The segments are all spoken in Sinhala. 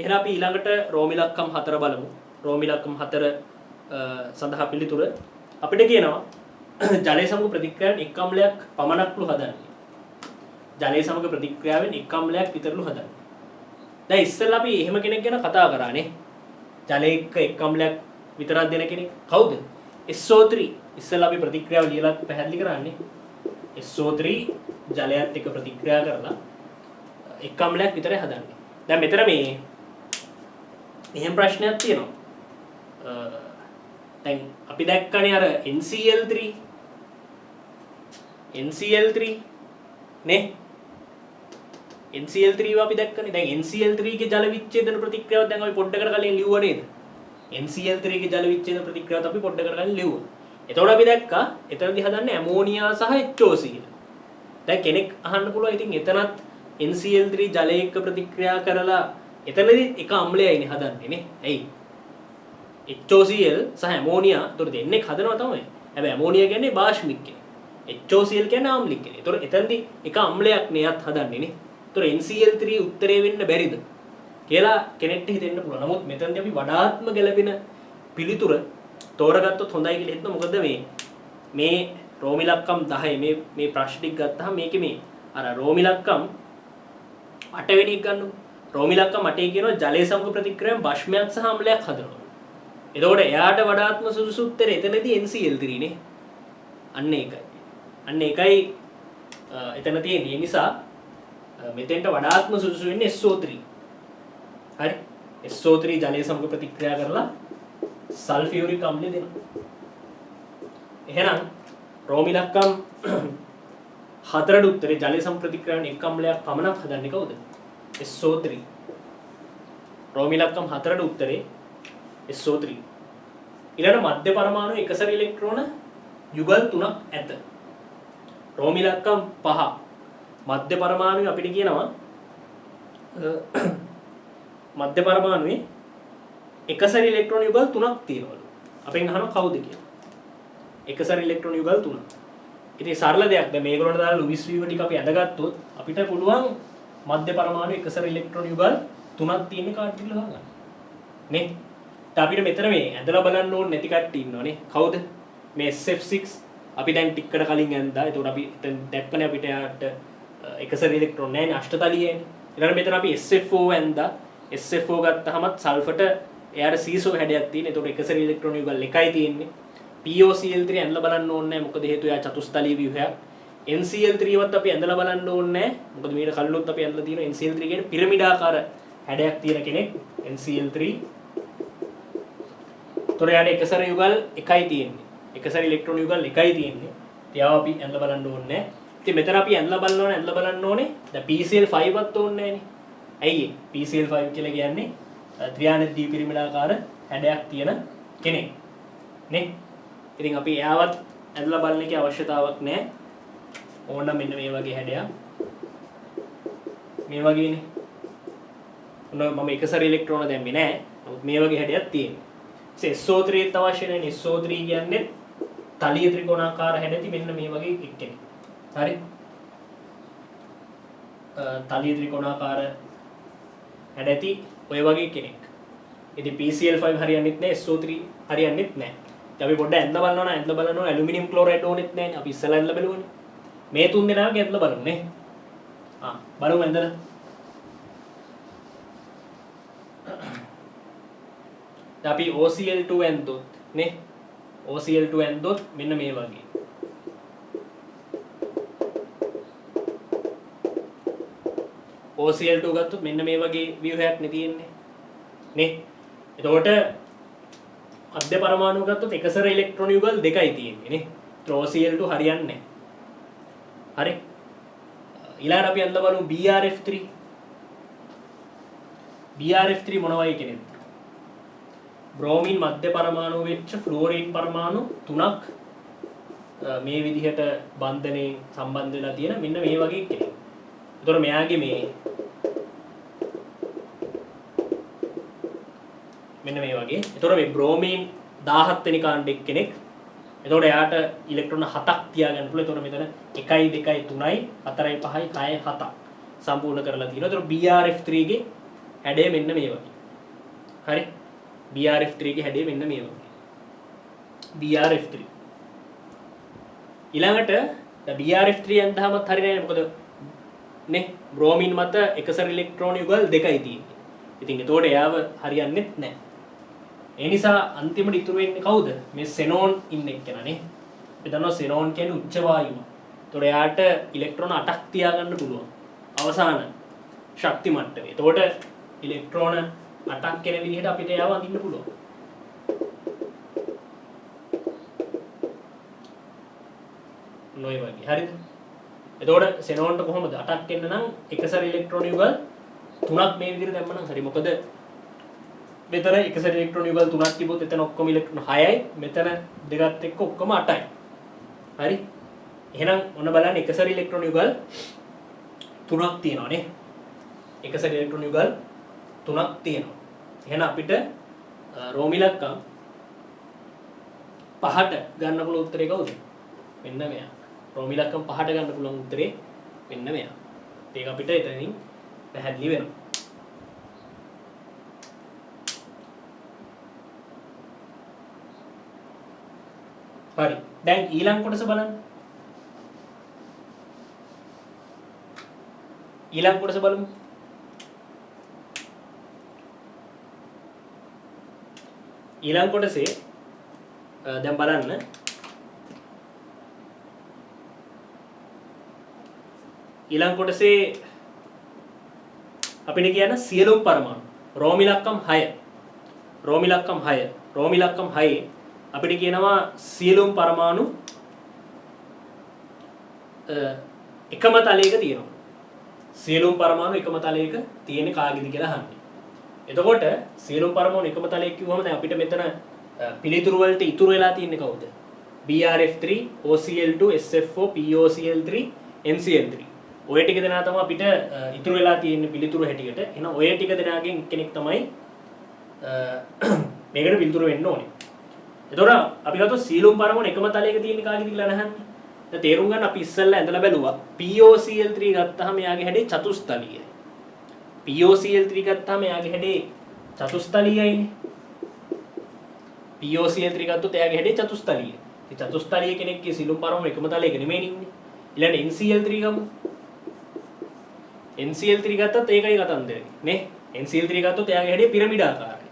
එහෙනම් අපි ඊළඟට රෝම ඉලක්කම් 4 බලමු. රෝම ඉලක්කම් 4 සඳහා පිළිතුර අපිට කියනවා ජලය සමග ප්‍රතික්‍රියාවෙන් එක් අම්ලයක් පමණක්ලු හදන්නේ. ජලය සමග ප්‍රතික්‍රියාවෙන් එක් අම්ලයක් විතරලු හදන්නේ. දැන් ඉස්සෙල්ලා අපි එහෙම කෙනෙක් ගැන කතා කරානේ. ජලයක එක් අම්ලයක් විතරක් දෙන කෙනෙක් කවුද? SO3. ඉස්සෙල්ලා අපි ප්‍රතික්‍රියාව ලියලා පැහැදිලි කරන්නේ. SO3 ජලයත් එක්ක ප්‍රතික්‍රියා කරලා එක් අම්ලයක් විතරයි හදන්නේ. දැන් මෙතන මේ මෙහෙම ප්‍රශ්නයක් තියෙනවා. දැන් අපි දැක්කනේ අර NCl3 නේ NCl3 අපි දැක්කනේ. දැන් NCl3 ගේ ජල විච්ඡේදන ප්‍රතික්‍රියාව දැන් අපි පොඩ්ඩකට කලින් ලිව්වා නේද? NCl3 ගේ ජල විච්ඡේදන ප්‍රතික්‍රියාවත් අපි පොඩ්ඩකට කලින් ලිව්වා. එතකොට අපි දැක්කා එතනදී හදන්නේ ඇමෝනියා සහ HOC කියලා. දැන් කෙනෙක් අහන්න පුළුවන් ඉතින් එතනත් NCl3 ජලය එක්ක ප්‍රතික්‍රියා කරලා එතනදී එක අම්ලයයිනේ හදන්නේ නේ. ඇයි? HOCl සහ ඇමෝනියා එතකොට දෙන්නේ හදනවා තමයි. හැබැයි ඇමෝනියා කියන්නේ බාෂ්මික කෙනෙක්. HOCl කියන්නේ ආම්ලික කෙනෙක්. එතකොට එතනදී එක අම්ලයක් නේ යත් හදන්නේ නේ. එතකොට NCl3 උත්තරේ වෙන්න බැරිද කියලා කෙනෙක්ට හිතෙන්න පුළුවන්. නමුත් මෙතනදී අපි වඩාත්ම ගැළපෙන පිළිතුර තෝරගත්තොත් හොඳයි කියලා හිතනවා. මොකද මේ රෝම ඉලක්කම් 10 මේ ප්‍රශ්න ටික ගත්තාම මේකේ මේ අර රෝම ඉලක්කම් 8 වෙනි එක ගන්නකො. රෝම ඉලක්කම් 8 කියනවා ජලය සමග ප්‍රතික්‍රියාවෙන් බෂ්මයක් සහ අම්ලයක් හදනවා. එතකොට එයාට වඩාත්ම සුදුසු උත්තරේ එතනදී NCl3 නේ. අන්න ඒකයි එතන තියෙන්නේ. ඒ නිසා මෙතෙන්ට වඩාත්ම සුදුසු වෙන්නේ SO3. හරි. SO3 ජලය සමග ප්‍රතික්‍රියා කරලා සල්ෆියුරික් අම්ලය දෙනවා. එහෙනම් රෝම ඉලක්කම් 4 උත්තරේ ජලය සමග ප්‍රතික්‍රියාවෙන් එක් අම්ලයක් පමණක් හදන්නේ කවුද? SO3. රෝම ඉලක්කම් 4 උත්තරේ SO3. ඊළඟ මධ්‍ය පරමාණු එකසර ඉලෙක්ට්‍රෝන යුගල් 3ක් ඇත. රෝම ඉලක්කම් 5 මධ්‍ය පරමාණුවේ අපිට කියනවා මධ්‍ය පරමාණුවේ එකසර ඉලෙක්ට්‍රෝන යුගල් 3ක් තියෙනවලු. අපෙන් අහනවා කවුද කියලා. එකසර ඉලෙක්ට්‍රෝන යුගල් 3. ඉතින් සරල දෙයක්. දැන් මේගොල්ලන්ට දාලා ලුයිස් වීව ටික අපි අඳගත්තොත් අපිට පුළුවන් මධ්‍ය පරමාණු එකසර ඉලෙක්ට්‍රෝන යුගල් 3ක් තියෙන කාඩ් එක ගන්න. නේ? අපිට මෙතන මේ ඇදලා බලන්න ඕනේ නැති කට්ටිය ඉන්නවනේ. කවුද? මේ SF6 අපි දැන් ටිකකට කලින් ඇඳා. ඒතකොට අපි දැන් දැක්කනේ අපිට යාට එකසර ඉලෙක්ට්‍රෝන නැහැ නේ අෂ්ටතලියනේ. ඊළඟ මෙතන අපි SFO ඇඳා. SFO ගත්තාමත් සල්ෆරට එයාට සීසෝ හැඩයක් තියෙන. ඒතකොට එකසර ඉලෙක්ට්‍රෝන යුගල් එකයි තියෙන්නේ. POCl3 ඇඳලා බලන්න ඕනේ නැහැ. මොකද හේතුව එයා චතුස්තලීය ව්‍යුහයක්. NCl3 වත් අපි ඇඳලා බලන්න ඕනේ නැහැ. මොකද මේක කල්ලොත් අපි ඇඳලා තියෙනවා. NCl3 කියන්නේ පිරමිඩාකාර හැඩයක් තියෙන කෙනෙක්. NCl3 තොර යාට එකසර යුගල් එකයි තියෙන්නේ. එකසර ඉලෙක්ට්‍රෝන යුගල් එකයි තියෙන්නේ. ඒවා අපි ඇඳලා බලන්න ඕනේ නැහැ. ඉතින් මෙතන අපි ඇඳලා බලන්න ඕනේ. දැන් PCl5 වත් ඕනේ නැහනේ. ඇයි ඒ? PCl5 කියලා කියන්නේ ත්‍රියාණ ද්විපිරිමිඩාකාර හැඩයක් තියෙන කෙනෙක්. නේ? ඉතින් අපි එයාවත් ඇඳලා බලන්න එකේ අවශ්‍යතාවක් නැහැ. ඕනනම් මෙන්න මේ වගේ හැඩයක්. මේ වගේනේ. මම එකසර ඉලෙක්ට්‍රෝන දැම්මේ නැහැ. නමුත් මේ වගේ හැඩයක් තියෙනවා. SO3 ත් අවශ්‍ය නැහැ. SO3 කියන්නේ තලීය ත්‍රිකෝණාකාර හැඩති මෙන්න මේ වගේ එක්කෙනෙක්. හරි? තලීය ත්‍රිකෝණාකාර හැඩති ඔය වගේ කෙනෙක්. ඉතින් PCl5 හරියන්නේත් නැහැ. SO3 හරියන්නේත් නැහැ. ඉතින් අපි පොඩ්ඩක් ඇඳලා බලනවා ඇලුමිනියම් ක්ලෝරයිඩ් ඕනෙත් නැහැ. අපි ඉස්සෙල්ලා ඇඳලා බලුවනේ. මේ තුන් දෙනාගේ ඇඳලා බලමු නේ. බලමු ඇඳලා. අපි OCl2 ඇන්දොත් නේ OCl2 ඇන්දොත් මෙන්න මේ වගේ OCl2 ගත්තොත් මෙන්න මේ වගේ ව්‍යුහයක් නේ තියෙන්නේ නේ. එතකොට මධ්‍ය පරමාණු ගත්තොත් එකසර ඉලෙක්ට්‍රෝන යුගල් දෙකයි තියෙන්නේ නේ. OCl2 හරියන්නේ නැහැ. හරි. ඊළඟට අපි අල්ල බලමු BRF3. BRF3 මොනවයි කියන්නේ? බ්‍රෝමින් මධ්‍ය පරමාණු වෙච්ච ෆ්ලෝරින් පරමාණු 3ක් මේ විදිහට බන්ධනයෙන් සම්බන්ධ වෙලා තියෙන මෙන්න මේ වගේ කෙනෙක්. ඒතකොට මෙයාගේ මෙන්න මේ වගේ. ඒතකොට මේ බ්‍රෝමින් 17 වෙනි කාණ්ඩෙක කෙනෙක්. එතකොට එයාට ඉලෙක්ට්‍රෝන 7ක් තියාගන්න පුළුවන්. එතකොට මෙතන 1 2 3යි 4යි 5යි 6යි 7ක් සම්පූර්ණ කරලා තියෙනවා. එතකොට BRF3 ගේ හැඩය මෙන්න මේ වගේ. හරි. BRF3 ගේ හැඩය මෙන්න මේ වගේ. BRF3. ඊළඟට BRF3 යන්තහමත් හරිය නෑ මොකද නේ බ්‍රෝමින් මත එකසර ඉලෙක්ට්‍රෝන යුගල් දෙකයි තියෙන්නේ. ඉතින් ඒතකොට එයාව හරියන්නේත් නෑ. ඒ නිසා අන්තිමට ඉතුරු වෙන්නේ කවුද? මේ සෙනෝන් ඉන්න එක්කෙනානේ. අපි දන්නවා සෙනෝන් කියන්නේ උච්ච වායුව. ඒතකොට එයාට ඉලෙක්ට්‍රෝන 8ක් තියාගන්න පුළුවන්. අවසාන ශක්ති මට්ටමේ. ඒතකොට ඉලෙක්ට්‍රෝන 8ක් කෙන විදිහට අපිට එයාව අඳින්න පුළුවන්. නොයි වගේ. හරිද? එතකොට සෙනෝන්ට කොහොමද 8ක් එන්න නම් එකසර ඉලෙක්ට්‍රෝන යුගල් 3ක් මේ විදිහට දැම්මනම් හරි. මොකද මෙතන එකසර ඉලෙක්ට්‍රෝන යුගල් 3ක් තිබුත් එතන ඔක්කොම ඉලෙක්ට්‍රෝන 6යි. මෙතන දෙකත් එක්ක ඔක්කොම 8යි. හරි? එහෙනම් ඔන්න බලන්න එකසර ඉලෙක්ට්‍රෝන යුගල් 3ක් තියෙනවා නේ. එකසර ඉලෙක්ට්‍රෝන යුගල් 3ක් තියෙනවා. එහෙනම් අපිට රෝම ඉලක්කම් 5ට ගන්න පුළුවන් උත්තරේ කවුද? මෙන්න මෙයා. රෝම ඉලක්කම් 5ට ගන්න පුළුවන් උත්තරේ මෙන්න මෙයා. ඒක අපිට එතනින් පැහැදිලි වෙනවා. හරි. දැන් ඊළඟ කොටස බලන්න. ඊළඟ කොටස බලමු. ඊළඟ කොටසේ දැන් බලන්න ඊළඟ කොටසේ අපිට කියන සියලුම පරමාණු රෝම ඉලක්කම් 6 රෝම ඉලක්කම් 6 අපිට කියනවා සියලුම පරමාණු එකම තලයක තියෙනවා. සියලුම පරමාණු එකම තලයක තියෙන කාගෙද කියලා අහන්නේ. එතකොට සියලුම පරමාණු එකම තලයක කිව්වම දැන් අපිට මෙතන පිළිතුරු වලට ඉතුරු වෙලා තියෙන්නේ කවුද? BRF3, OCl2, SFO, POCl3, NCl3. ඔය ටික දෙනා තමයි අපිට ඉතුරු වෙලා තියෙන පිළිතුරු හැටියට. එහෙනම් ඔය ටික දෙනාගෙන් කෙනෙක් තමයි මේකට පිළිතුරු වෙන්න ඕනේ. එතකොට අපි ගත්තොත් සියලුම පරමාණු එකම තලයක තියෙන කාගෙද කියලා අහන්නේ. දැන් තේරුම් ගන්න අපි ඉස්සෙල්ලා ඇඳලා බැලුවා POCl3 ගත්තාම එයාගේ හැඩේ චතුස්තලීයයි. POCl3 ගත්තාම එයාගේ හැඩේ චතුස්තලීයයිනේ. POCl3 ගත්තොත් එයාගේ හැඩේ චතුස්තලීයයි. ඉතින් චතුස්තලීය කෙනෙක්ගේ සියලුම පරමාණු එකම තලයක නෙමෙයි ඉන්නේ. ඊළඟ NCl3 ගමු. NCl3 ගත්තත් ඒකයි කතන්දරේ නේ. NCl3 ගත්තොත් එයාගේ හැඩේ පිරමීඩාකාරයි.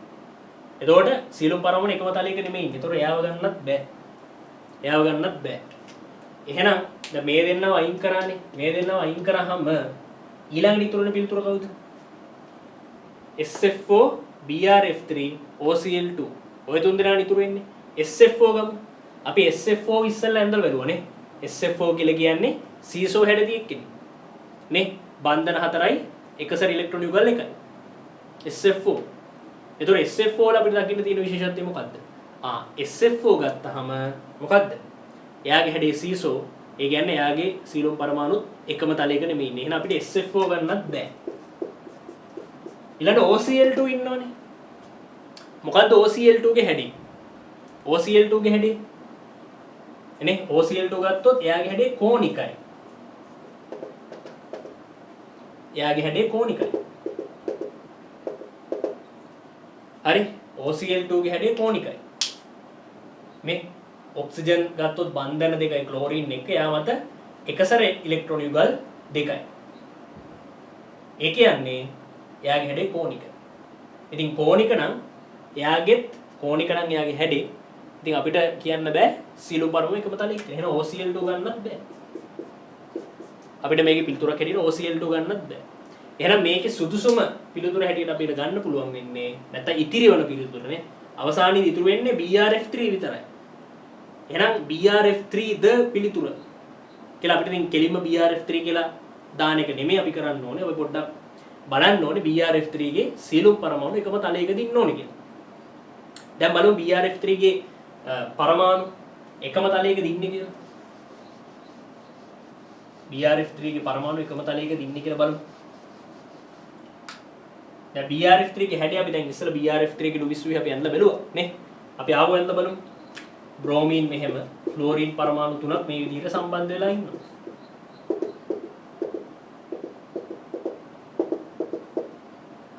එතකොට සියලුම පරමාණු එකම තලයක නෙමෙයි ඉන්නේ. එතකොට එයාව ගන්නත් බෑ. එහෙනම් දැන් මේ දෙන්නව අයින් කරානේ. මේ දෙන්නව අයින් කරාම ඊළඟට ඉතුරුනේ පිළිතුර කවුද? SFO, BRF3, OCl2. ඔය තුන් දෙනාට ඉතුරු වෙන්නේ. SFO ගමු. අපි SFO ඉස්සෙල්ලා ඇඳලා බලුවානේ. SFO කියලා කියන්නේ සීසෝ හැඩතියෙක් කෙනෙක්. නේ? බන්ධන 4යි එකසර ඉලෙක්ට්‍රෝන යුගල් 1යි. SFO. එතකොට SFO වල අපිට දකින්න තියෙන විශේෂත්වය මොකද්ද? SFO ගත්තාම මොකද්ද? එයාගේ හැඩේ සීසෝ. ඒ කියන්නේ එයාගේ සියලුම පරමාණුත් එකම තලයක නෙමෙයි ඉන්නේ. එහෙනම් අපිට SFO ගන්නත් බෑ. ඊළඟ OCl2 ඉන්නවනේ. මොකද්ද OCl2 ගේ හැඩේ? OCl2 ගේ හැඩේ එනේ OCl2 ගත්තොත් එයාගේ හැඩේ කෝණිකයි. හරි OCl2 ගේ හැඩේ කෝණිකයි. මේ ඔක්සිජන් ගත්තොත් බන්ධන දෙකයි ක්ලෝරින් එක එයා මත එකසර ඉලෙක්ට්‍රෝන යුගල් දෙකයි. ඒ කියන්නේ එයාගේ හැඩේ කෝණිකයි. ඉතින් කෝණික නම් එයාගේ හැඩේ ඉතින් අපිට කියන්න බෑ සියලුම පරමාණු එකම තලයක. එහෙනම් OCl2 ගන්නත් බෑ. අපිට මේකේ පිළිතුරක් හැටියට OCl2 ගන්නත් බෑ. එහෙනම් මේකේ සුදුසුම පිළිතුර හැටියට අපිට ගන්න පුළුවන් වෙන්නේ නැත්නම් ඉතිරි වෙන පිළිතුරනේ. අවසානයේදී ඉතුරු වෙන්නේ BRF3 විතරයි. එහෙනම් BRF3 ද පිළිතුර කියලා අපිට ඉතින් කෙලින්ම BRF3 කියලා දාන එක නෙමෙයි අපි කරන්න ඕනේ. ඔය පොඩ්ඩක් බලන්න ඕනේ BRF3 ගේ සියලුම පරමාණු එකම තලයකදී ඉන්න ඕනේ කියලා. දැන් බලමු BRF3 ගේ පරමාණු එකම තලයකදී ඉන්නේ කියලා. BRF3 ගේ පරමාණු එකම තලයකදී ඉන්නේ කියලා බලමු. දැන් BRF3 ගේ හැඩය අපි දැන් ඉස්සෙල්ලා BRF3 ගේ නුවිස්සුයි අපි යන්න බැලුවා නේ. අපි ආව යන්න බලමු. බ්‍රෝමීන් මෙහෙම ෆ්ලෝරින් පරමාණු තුනක් මේ විදිහට සම්බන්ධ වෙලා ඉන්නවා.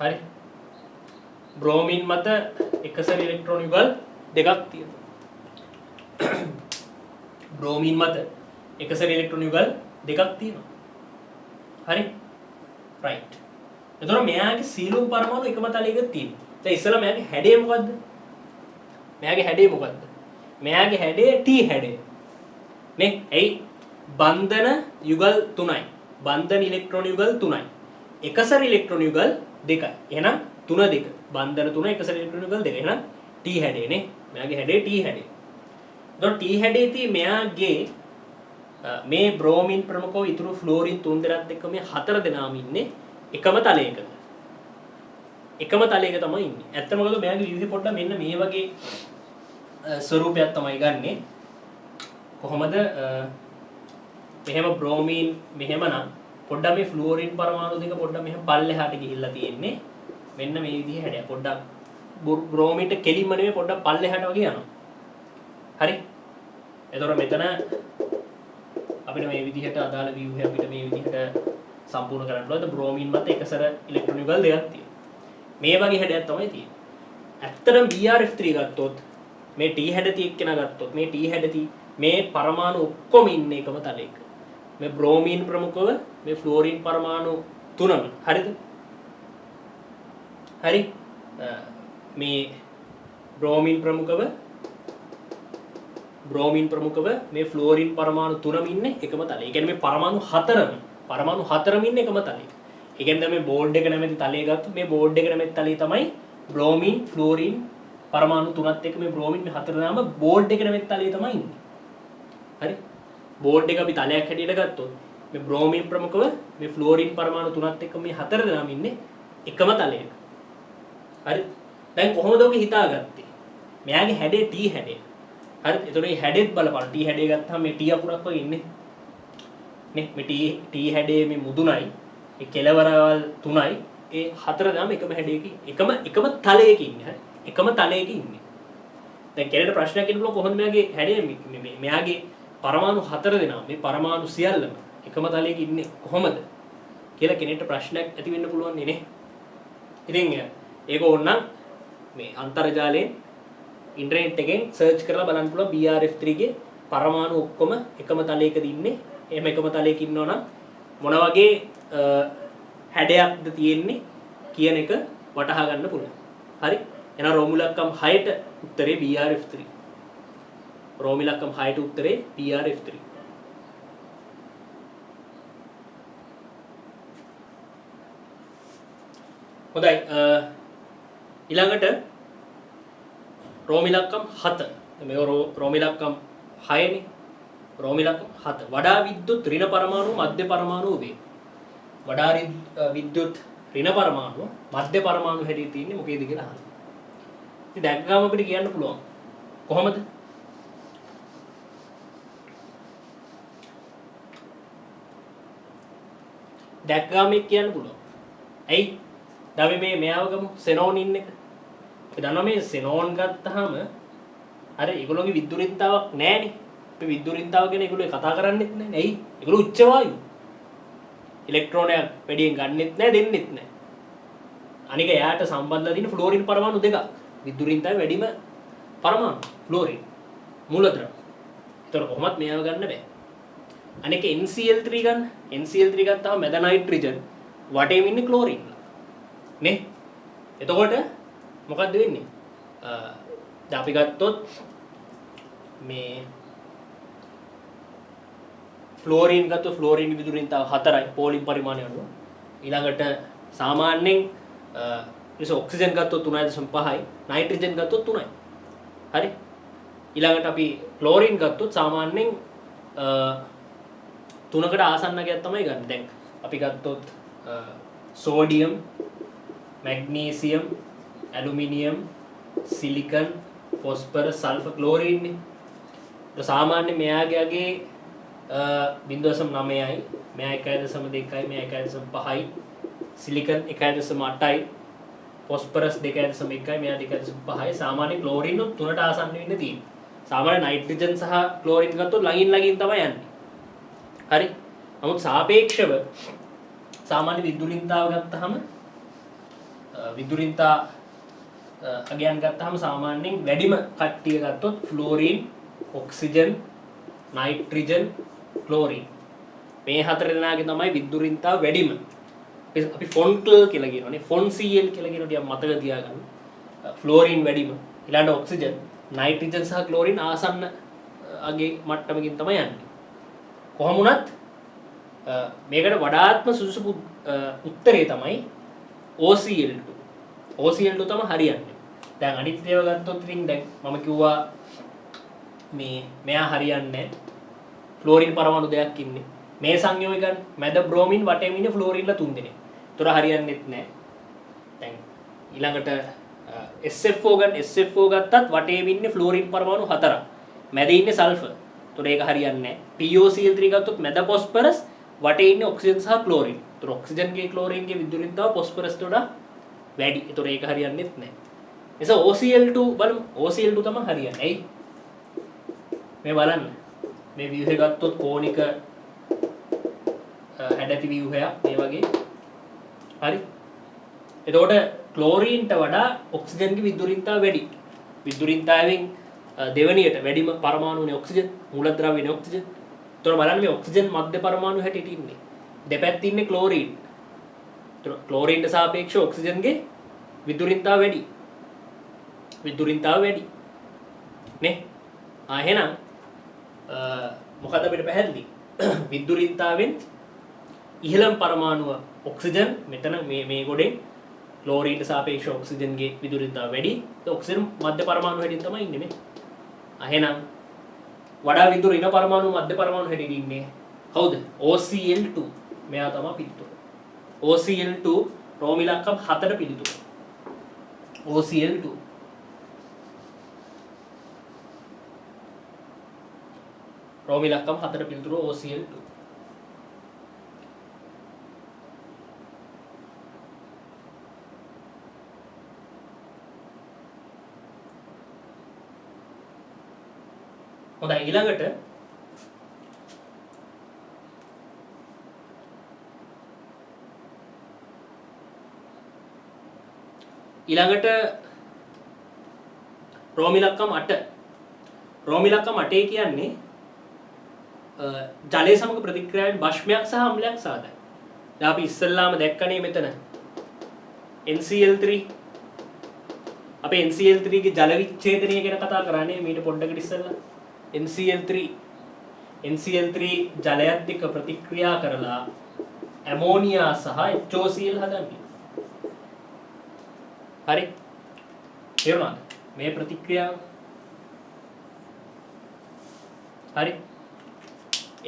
හරි. බ්‍රෝමීන් මත එකසරි ඉලෙක්ට්‍රෝන යුගල් දෙකක් තියෙනවා. බ්‍රෝමීන් මත එකසරි ඉලෙක්ට්‍රෝන යුගල් දෙකක් තියෙනවා. හරි? රයිට්. එතකොට මෙයාගේ සීලුම් පරමාණු එකම තලයක තියෙනවා. දැන් ඉස්සෙල්ලා මෙයාගේ හැඩය මොකද්ද? මෙයාගේ හැඩය මොකද්ද? මෙයාගේ හැඩය T හැඩය. නේ? එයි බන්ධන යුගල් 3යි. බන්ධන ඉලෙක්ට්‍රෝන යුගල් 3යි. එකසරි ඉලෙක්ට්‍රෝන යුගල් 2යි. එහෙනම් 3 2. බන්ධන 3 එකසරි ඉලෙක්ට්‍රෝන යුගල් 2. එහෙනම් T හැඩය නේ. මෙයාගේ හැඩය T හැඩය. එතකොට T හැඩයේදී මෙයාගේ මේ බ්‍රෝමින් ප්‍රමුඛව ඉතුරු ෆ්ලෝරින් 3 දෙනාත් එක්ක මේ 4 දෙනාම ඉන්නේ එකම තලයක. එකම තලයක තමයි ඉන්නේ. ඇත්තම මොකද මෙයාගේ ව්‍යුහය පොඩ්ඩක් මෙන්න මේ වගේ ස්වරූපයක් තමයි ගන්නෙ. කොහොමද මෙහෙම බ්‍රෝමීන් මෙහෙමනම් පොඩ්ඩක් මේ ෆ්ලෝරින් පරමාණු දෙක පොඩ්ඩක් මෙහෙම පල්ලෙහාට ගිහිල්ලා තියෙන්නේ. මෙන්න මේ විදිහේ හැඩයක්. පොඩ්ඩක් බ්‍රෝමීන්ට කෙලින්ම නෙමෙයි පොඩ්ඩක් පල්ලෙහාට වගේ යනවා. හරි? එතකොට මෙතන අපිට මේ විදිහට අදාළ ව්‍යුහය අපිට මේ විදිහට සම්පූර්ණ කරන්න පුළුවන්. බ්‍රෝමීන් මත එකසර ඉලෙක්ට්‍රෝන යුගල් දෙකක් තියෙනවා. මේ වගේ හැඩයක් තමයි තියෙන්නේ. ඇත්තටම BRF3 ගත්තොත් මේ T හැඩති එක්කෙනා ගත්තොත් මේ T හැඩති මේ පරමාණු ඔක්කොම ඉන්නේ එකම තලයක. මේ බ්‍රෝමීන් ප්‍රමුඛව මේ ෆ්ලෝරින් පරමාණු තුනම. හරිද? හරි. මේ බ්‍රෝමීන් ප්‍රමුඛව මේ ෆ්ලෝරින් පරමාණු තුනම ඉන්නේ එකම තලයක. ඒ කියන්නේ මේ පරමාණු හතරම ඉන්නේ එකම තලයක. ඒ කියන්නේ මේ බෝඩ් එක නැමැති තලය ගත්තොත් මේ බෝඩ් එක නැමැති තලය තමයි බ්‍රෝමීන් ෆ්ලෝරින් පරමාණු තුනත් එක්ක මේ බ්‍රෝමීන් මේ හතර දෙනාම බෝඩ් එක නැමැති තලය තමයි ඉන්නේ. හරි? බෝඩ් එක අපි තලයක් හැටියට ගත්තොත් මේ බ්‍රෝමීන් ප්‍රමුඛව මේ ෆ්ලෝරින් පරමාණු තුනත් එක්ක මේ හතර දෙනාම ඉන්නේ එකම තලයක. හරි? දැන් කොහොමද ඔක හිතාගත්තේ? මෙයාගේ හැඩේ T හැඩය. හරි? ඒතකොට මේ හැඩෙත් බලපන්. T හැඩය ගත්තාම මේ T අකුරක් වගේ ඉන්නේ. නේ? මේ T හැඩයේ මේ මුදුනයි ඒ කෙලවරවල් 3යි ඒ හතර දෙනාම එකම හැඩයක එකම තලයක ඉන්නේ. හරි? එකම තලයක ඉන්නේ. දැන් කෙනෙක්ට ප්‍රශ්නයක් එන්න කොහොමද මෙයාගේ හැඩය මෙයාගේ පරමාණු හතර දෙනා මේ පරමාණු සියල්ලම එකම තලයක ඉන්නේ කොහොමද කියලා කෙනෙක්ට ප්‍රශ්නයක් ඇති වෙන්න පුළුවන් නේ. ඉතින් ඒක ඕනනම් මේ අන්තර්ජාලයෙන් ඉන්ටර්නෙට් එකෙන් සර්ච් කරලා බලන්න පුළුවන් BRF3 ගේ පරමාණු ඔක්කොම එකම තලයකද ඉන්නේ. එහෙම එකම තලයක ඉන්නවනම් මොන වගේ හැඩයක්ද තියෙන්නේ කියන එක වටහා ගන්න පුළුවන්. හරි? එහෙනම් රෝමුලක්කම් 6ට උත්තරේ BRF3. රෝමිලක්කම් 6ට උත්තරේ BRF3. හොඳයි. ඊළඟට රෝමිලක්කම් 7. මේ රෝමිලක්කම් 6නේ. රෝමිලක්කම් 7. වඩා විද්‍යුත් ඍණ පරමාණු මධ්‍ය පරමාණු වේ. වඩා විද්‍යුත් ඍණ පරමාණු මධ්‍ය පරමාණු හැටියට තියෙන්නේ මොකේද කියලා අහනවා. ඉතින් දැන් ගාම අපිට කියන්න පුළුවන්. කොහොමද? දැක්ගාම කියන්න පුළුවන්. ඇයි? දැන් මේ මෙයාව ගමු සෙනෝනින් එක. අපි දන්නවා මේ සෙනෝන් ගත්තාම අර ඒගොල්ලෝගේ විද්‍යුරින්තාවක් නැහැනේ. අපි විද්‍යුරින්තාව ගැන ඒගොල්ලෝ කතා කරන්නේත් නැහැ. ඇයි? ඒගොල්ලෝ උච්ච වායු. ඉලෙක්ට්‍රෝනයක් වැඩියෙන් ගන්නෙත් නැහැ දෙන්නෙත් නැහැ. අනික එයාට සම්බන්ධලා තියෙන ෆ්ලෝරින් පරමාණු දෙකක්. විද්‍යුරින්තාවේ වැඩිම පරමාණු ෆ්ලෝරින් මූලද්‍රව්‍ය. ඒතර කොහොමත් මෙයාව ගන්න බෑ. අනික NCl3 ගන්න. NCl3 ගත්තාම මැද නයිට්‍රජන් වටේම ඉන්නේ ක්ලෝරින්. නේ? එතකොට මොකද්ද වෙන්නේ? දැන් අපි ගත්තොත් මේ ෆ්ලෝරින් ගත්තොත් ෆ්ලෝරින් විදුරින්තාව 4යි පෝලින් පරිමාණය අනුව. ඊළඟට සාමාන්‍යයෙන් ඔක්සිජන් ගත්තොත් 3.5යි නයිට්‍රජන් ගත්තොත් 3යි. හරි? ඊළඟට අපි ක්ලෝරින් ගත්තොත් සාමාන්‍යයෙන් 3කට ආසන්නකයක් තමයි ගන්න. දැන් අපි ගත්තොත් sodium, magnesium, aluminium, silicon, phosphorus, sulphur, chlorine නේ. ඒක සාමාන්‍ය මෙයාගේ 0.9යි, මෙයා 1.2යි, මෙයා 1.5යි, සිලිකන් 1.8යි, ෆොස්ෆරස් 2.1යි, මෙයා 2.5යි. සාමාන්‍ය ක්ලෝරින් 3ට ආසන්න වෙන්න තියෙනවා. සාමාන්‍ය නයිට්‍රජන් සහ ක්ලෝරින් ගත්තොත් ළඟින් තමයි යන්නේ. හරි? නමුත් සාපේක්ෂව සාමාන්‍ය විදුලින්තාව ගත්තාම විදුලින්තා අගයන් ගත්තාම සාමාන්‍යයෙන් වැඩිම කට්ටිය ගත්තොත් ෆ්ලෝරින්, ඔක්සිජන්, නයිට්‍රජන්, ක්ලෝරින් මේ හතර දෙනාගේ තමයි විදුරින්තාව වැඩිම. අපි ෆොන්ටල් කියලා කියනවානේ, ෆොන් Cl කියලා කියන ටික මතක තියාගන්න. ෆ්ලෝරින් වැඩිම, ඊළඟට ඔක්සිජන්, නයිට්‍රජන් සහ ක්ලෝරින් ආසන්න අගේ මට්ටමකින් තමයි යන්නේ. කොහොම වුණත් මේකට වඩාත්ම සුදුසු උත්තරේ තමයි OCl2. OCl2 තමයි හරියන්නේ. දැන් අනිත් ඒවා ගත්තොත් ඉතින් දැන් මම කිව්වා මෙයා හරියන්නේ ෆ්ලෝරින් පරමාණු දෙකක් ඉන්නේ. මේ සංයෝගයන් මැද බ්‍රෝමින් වටේම ඉන්නේ ෆ්ලෝරින්ලා 3 දෙනෙක්. ඒතර හරියන්නේත් නැහැ. දැන් ඊළඟට SFO ගත්තත් වටේම ඉන්නේ ෆ්ලෝරින් පරමාණු 4ක්. මැද ඉන්නේ සල්ෆර්. ඒතර ඒක හරියන්නේ නැහැ. POCl3 ගත්තොත් මැද ෆොස්ෆරස් වටේ ඉන්නේ ඔක්සිජන් සහ ක්ලෝරින්. ඒතර ඔක්සිජන්ගේ ක්ලෝරින්ගේ විදුලින්තාව ෆොස්ෆරස්ට වඩා වැඩි. ඒතර ඒක හරියන්නේත් නැහැ. නිසා OCl2 බලමු. OCl2 තමයි හරියන්නේ. ඇයි? මේ බලන්න. මේ ව්‍යුහය ගත්තොත් කෝණික හැඩැති ව්‍යුහයක් මේ වගේ. හරි. එතකොට ක්ලෝරීන්ට වඩා ඔක්සිජන්ගේ විදුලින්තාව වැඩි. විදුලින්තාවෙන් දෙවනියට වැඩිම පරමාණුනේ ඔක්සිජන්, මූලද්‍රව්‍යනේ ඔක්සිජන්. එතකොට බලන්න මේ ඔක්සිජන් මධ්‍ය පරමාණු හැටියට ඉන්නේ. දෙපැත්තේ ඉන්නේ ක්ලෝරීන්. එතකොට ක්ලෝරීන්ට සාපේක්ෂව ඔක්සිජන්ගේ විදුලින්තාව වැඩි. විදුලින්තාව වැඩි. නේ? එහෙනම් මොකද අපිට පැහැදිලි? විදුලින්තාවෙන් ඉහළම පරමාණුව ඔක්සිජන් මෙතන මේ ගොඩෙන් ක්ලෝරීන්ට සාපේක්ෂව ඔක්සිජන්ගේ විදුලින්තාව වැඩි. ඔක්සිජන් මධ්‍ය පරමාණු හැටියට තමයි ඉන්නේ මේ. එහෙනම් වඩා විදුර ඉන පරමාණු මධ්‍ය පරමාණු හැටියට ඉන්නේ කවුද? OCl2. මෙයා තමයි පිළිතුර. OCl2 රෝම ඉලක්කම් 4ට පිළිතුර. OCl2 රෝම ඉලක්කම් 4ට පිළිතුර OCl2. හොඳයි ඊළඟට රෝම ඉලක්කම් 8. රෝම ඉලක්කම් 8 කියන්නේ ජලය සමග ප්‍රතික්‍රියාවෙන් භස්මයක් සහ අම්ලයක් සාදයි. දැන් අපි ඉස්සෙල්ලාම දැක්කනේ මෙතන NCl3. අපේ NCl3 ගේ ජල විච්ඡේදනය ගැන කතා කරන්නේ මීට පොඩ්ඩකට ඉස්සෙල්ලා. NCl3 ජලයත් එක්ක ප්‍රතික්‍රියා කරලා ඇමෝනියා සහ HOCl හදන්නේ. හරි. තේරුණාද? මේ ප්‍රතික්‍රියාව. හරි.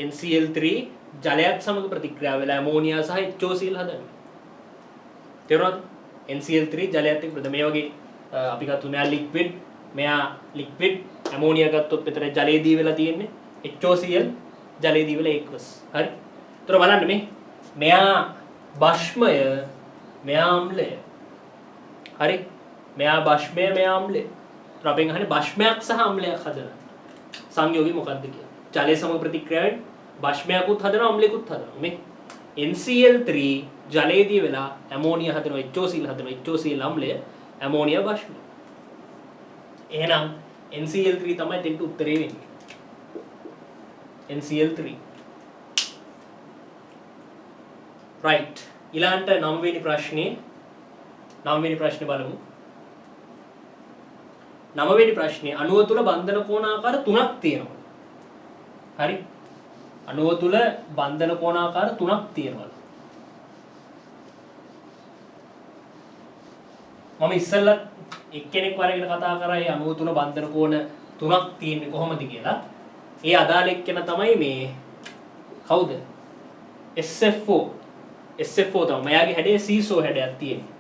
NCl3 ජලයත් සමග ප්‍රතික්‍රියා වෙලා ඇමෝනියා සහ HOCl හදන්නේ. තේරුණාද? NCl3 ජලයත් එක්ක මේ වගේ අපි ගත්තු මෙයා ලික්විඩ්, මෙයා ලික්විඩ්, ඇමෝනියා ගත්තොත් මෙතන ජලයේදී වෙලා තියෙන්නේ, HOCl ජලයේදී වෙලා ඒකවස්. හරි. ඒතර බලන්න මෙයා භස්මය, මෙයා අම්ලය. හරි. මෙයා භස්මය, මෙයා අම්ලය. ඒතර අපෙන් අහන්නේ භස්මයක් සහ අම්ලයක් හදන සංයෝගය මොකක්ද කියලා. ජලය සමග ප්‍රතික්‍රියාවෙන් භස්මයකුත් හදනවා, අම්ලයකුත් හදනවා. මේ NCl3 ජලයේදී වෙලා ඇමෝනියා හදනවා, HOCl හදනවා, HOCl අම්ලය, ඇමෝනියා භස්මය. එහෙනම් NCl3 තමයි දෙන්න උත්තරේ වෙන්නේ. NCl3. right. ඊළඟට 9 වෙනි ප්‍රශ්නේ බලමු. 9 වෙනි ප්‍රශ්නේ අණුව තුල බන්ධන කෝණාකාර 3ක් තියෙනවා. හරි. අණුව තුල බන්ධන කෝණාකාර 3ක් තියෙනවා. මම ඉස්සෙල්ලා එක්කෙනෙක් වරගෙන කතා කරා අණුව තුල බන්ධන කෝණ 3ක් තියෙන්නේ කොහොමද කියලා. ඒ අදාළ එක්කෙනා තමයි මේ කවුද? SFO තමයි. මෙයාගේ හැඩේ සීසෝ හැඩයක් තියෙන්නේ.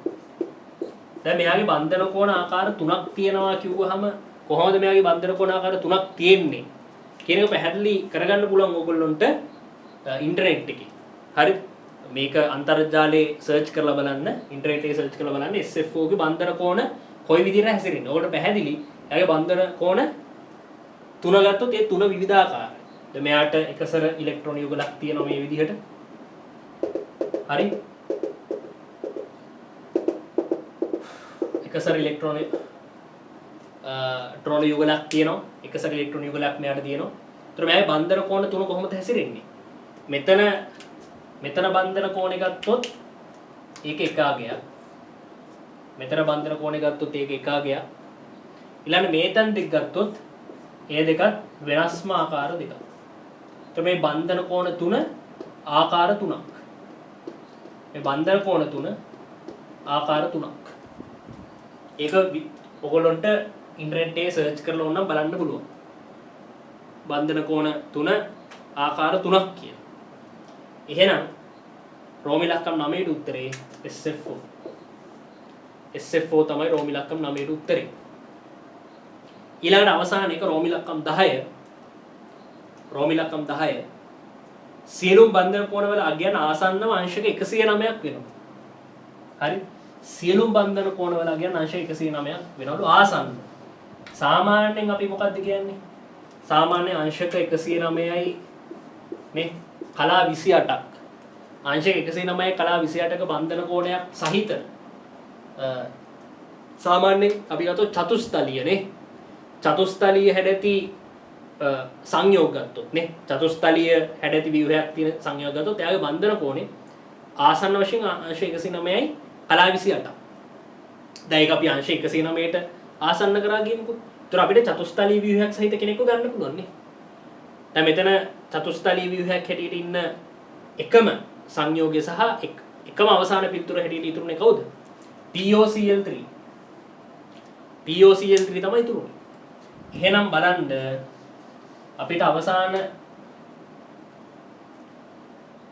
දැන් මෙයාගේ බන්ධන කෝණ ආකාර 3ක් තියෙනවා කිව්වහම කොහොමද මෙයාගේ බන්ධන කෝණ ආකාර 3ක් තියෙන්නේ කියන එක පැහැදිලි කරගන්න පුළුවන් ඕගොල්ලොන්ට ඉන්ටර්නෙට් එකේ. හරි. මේක අන්තර්ජාලයේ සර්ච් කරලා බලන්න, ඉන්ටර්නෙට් එකේ සර්ච් කරලා බලන්න SFO ගේ බන්ධන කෝණ කොයි විදිහට හැසිරෙන්නේ. ඕකට පැහැදිලි. එයාගේ බන්ධන කෝණ 3 ගත්තොත් ඒ 3 විවිධාකාරයි. දැන් මෙයාට එකසර ඉලෙක්ට්‍රෝන යුගලක් තියෙනවා මේ විදිහට. හරි. එකසර ඉලෙක්ට්‍රෝන ට්‍රෝන යුගලක් තියෙනවා. එකසර ඉලෙක්ට්‍රෝන යුගලක් මෙයාට තියෙනවා. ඒතර මේ බන්ධන කෝණ තුන කොහොමද හැසිරෙන්නේ? මෙතන බන්ධන කෝණය ගත්තොත් ඒක එකාගයක්. මෙතන බන්ධන කෝණය ගත්තොත් ඒක එකාගයක්. ඊළඟ මේතන් දෙක ගත්තොත් ඒ දෙකත් වෙනස්ම ආකාර දෙකක්. ඒතර මේ බන්ධන කෝණ තුන ආකාර තුනක්. මේ බන්ධන කෝණ තුන ආකාර තුනක්. ඒක ඔයගොල්ලන්ට ඉන්ටර්නෙට් එකේ සර්ච් කරලා ඕනනම් බලන්න පුළුවන්. බන්ධන කෝණ තුන ආකාර තුනක් කියලා. එහෙනම් රෝම ඉලක්කම් 9ට උත්තරේ SF4. SF4 තමයි රෝම ඉලක්කම් 9ට උත්තරේ. ඊළඟට අවසාන එක රෝම ඉලක්කම් 10. රෝම ඉලක්කම් 10 සියලුම බන්ධන කෝණවල අගයන් ආසන්නව අංශක 109ක් වෙනවා. හරි? සියලුම බන්ධන කෝණවල අගයන් අංශක 109ක් වෙනවලු ආසන්න. සාමාන්‍යයෙන් අපි මොකද්ද කියන්නේ? සාමාන්‍ය අංශක 109යි නේ කලා 28ක්. අංශක 109යි කලා 28ක බන්ධන කෝණයක් සහිත සාමාන්‍යයෙන් අපි ගත්තොත් චතුස්තලීය නේ. චතුස්තලීය හැඩති සංයෝග ගත්තොත් නේ චතුස්තලීය හැඩති ව්‍යුහයක් තියෙන සංයෝග ගත්තොත් එයාගේ බන්ධන කෝණය ආසන්න වශයෙන් අංශ 109යි කලා 28ක්. දැන් ඒක අපි අංශ 109ට ආසන්න කරා ගියමුකෝ. ඒතර අපිට චතුස්තලීය ව්‍යුහයක් සහිත කෙනෙක්ව ගන්න පුළුවන් නේ. දැන් මෙතන චතුස්තලීය ව්‍යුහයක් හැටියට ඉන්න එකම සංයෝගය සහ එකම අවසාන පිළිතුර හැටියට ඉතුරුනේ කවුද? POCl3. POCl3 තමයි ඉතුරුනේ. එහෙනම් බලන්න අපිට අවසාන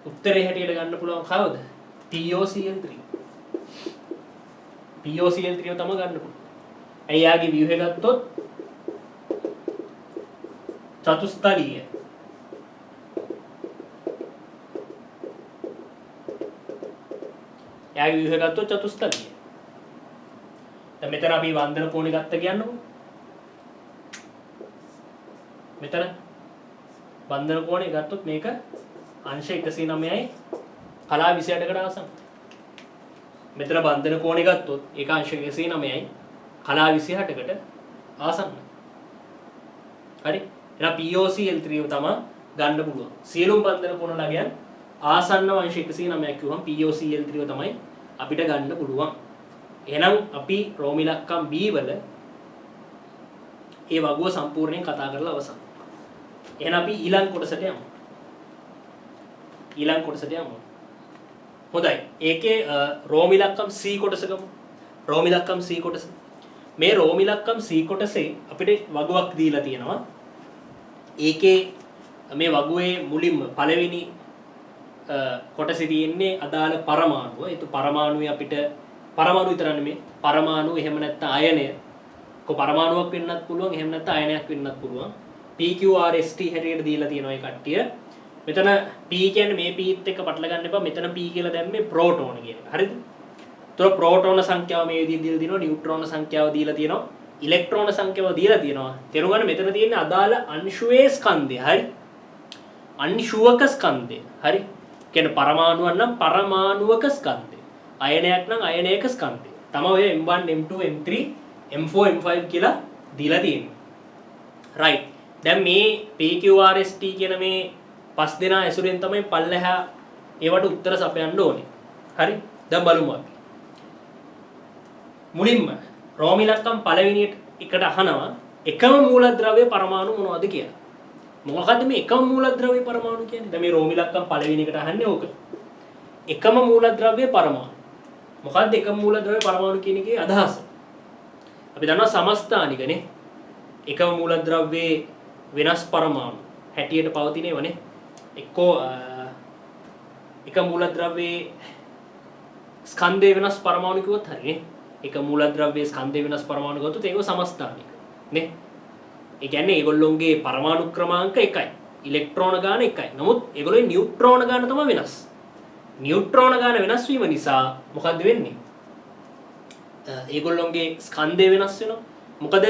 උත්තරේ හැටියට ගන්න පුළුවන් කවුද? POCl3. POCl3 තමයි ගන්න පුළුවන්. ඇයි යාගේ ව්‍යුහය ගත්තොත් චතුස්තලීය. යාගේ ව්‍යුහය ගත්තොත් චතුස්තලීය. දැන් මෙතන අපි බන්ධන කෝණය ගත්ත කියන්නකො. මෙතන බන්ධන කෝණය ගත්තොත් මේක අංශ 109යි කලා 28කට ආසන්න. මෙතන බන්ධන කෝණය ගත්තොත් ඒක අංශ 109යි කලා 28කට ආසන්න. හරි? එහෙනම් POCl3 තමයි ගන්න පුළුවන්. සියලුම බන්ධන කෝණ ලගයන් ආසන්න අංශ 109ක් කිව්වම POCl3 තමයි අපිට ගන්න පුළුවන්. එහෙනම් අපි රෝම ඉලක්කම් B වල ඒ වගුව සම්පූර්ණයෙන් කතා කරලා අවසන්. එහෙනම් අපි ඊළඟ කොටසට යමු. හොඳයි. ඒකේ රෝම ඉලක්කම් C කොටස ගමු. රෝම ඉලක්කම් C කොටස. මේ රෝම ඉලක්කම් C කොටසේ අපිට වගුවක් දීලා තියෙනවා. ඒකේ මේ වගුවේ මුලින්ම පළවෙනි කොටසේ තියෙන්නේ අදාළ පරමාණුව. ඒක පරමාණුවේ අපිට පරමාණු විතර නෙමෙයි. පරමාණු එහෙම නැත්නම් අයනය. පරමාණුවක් වෙන්නත් පුළුවන් එහෙම නැත්නම් අයනයක් වෙන්නත් පුළුවන්. PQRST හැටියට දීලා තියෙනවා මේ කට්ටිය. මෙතන P කියන්නේ මේ Pත් එක්ක පටල ගන්න එපා. මෙතන P කියලා දැම්මේ ප්‍රෝටෝන කියන එක. හරිද? ඒතර ප්‍රෝටෝන සංඛ්‍යාව මේ විදිහට දීලා තියෙනවා. නියුට්‍රෝන සංඛ්‍යාව දීලා තියෙනවා. ඉලෙක්ට්‍රෝන සංඛ්‍යාව දීලා තියෙනවා. තේරුම් ගන්න මෙතන තියෙන අදාළ අංශුවේ ස්කන්ධය. හරි? අංශුවක ස්කන්ධය. හරි? කියන්නේ පරමාණුවක් නම් පරමාණුවක ස්කන්ධය. අයනයක් නම් අයනයක ස්කන්ධය. තමයි ඔය M1 M2 M3 M4 M5 කියලා දීලා තියෙන්නේ. right. දැන් මේ PQRST කියන මේ පස් දෙනා ඇසුරෙන් තමයි පල්ලෙහා ඒවට උත්තර සපයන්න ඕනේ. හරි? දැන් බලමු අපි. මුලින්ම රෝම ඉලක්කම් පළවෙනි එකට අහනවා එකම මූලද්‍රව්‍ය පරමාණු මොනවද කියලා. මොකක්ද මේ එකම මූලද්‍රව්‍ය පරමාණු කියන්නේ? දැන් මේ රෝම ඉලක්කම් පළවෙනි එකට අහන්නේ ඕක. එකම මූලද්‍රව්‍ය පරමාණු. මොකක්ද එකම මූලද්‍රව්‍ය පරමාණු කියන එකේ අදහස? අපි දන්නවා සමස්ථානිකනේ. එකම මූලද්‍රව්‍යයේ වෙනස් පරමාණු හැටියට පවතිනේවනේ. එක්කෝ එක මූලද්‍රව්‍යයේ ස්කන්ධය වෙනස් පරමාණු කිව්වොත් හරිනේ. එක මූලද්‍රව්‍යයේ ස්කන්ධය වෙනස් පරමාණු ගත්තොත් ඒක සමස්ථානික නේ. ඒ කියන්නේ ඒගොල්ලොන්ගේ පරමාණු ක්‍රමාංක එකයි. ඉලෙක්ට්‍රෝන ගාන එකයි. නමුත් ඒගොල්ලෝගේ නියුට්‍රෝන ගාන තමයි වෙනස්. නියුට්‍රෝන ගාන වෙනස් වීම නිසා මොකද්ද වෙන්නේ? ඒගොල්ලොන්ගේ ස්කන්ධය වෙනස් වෙනවා. මොකද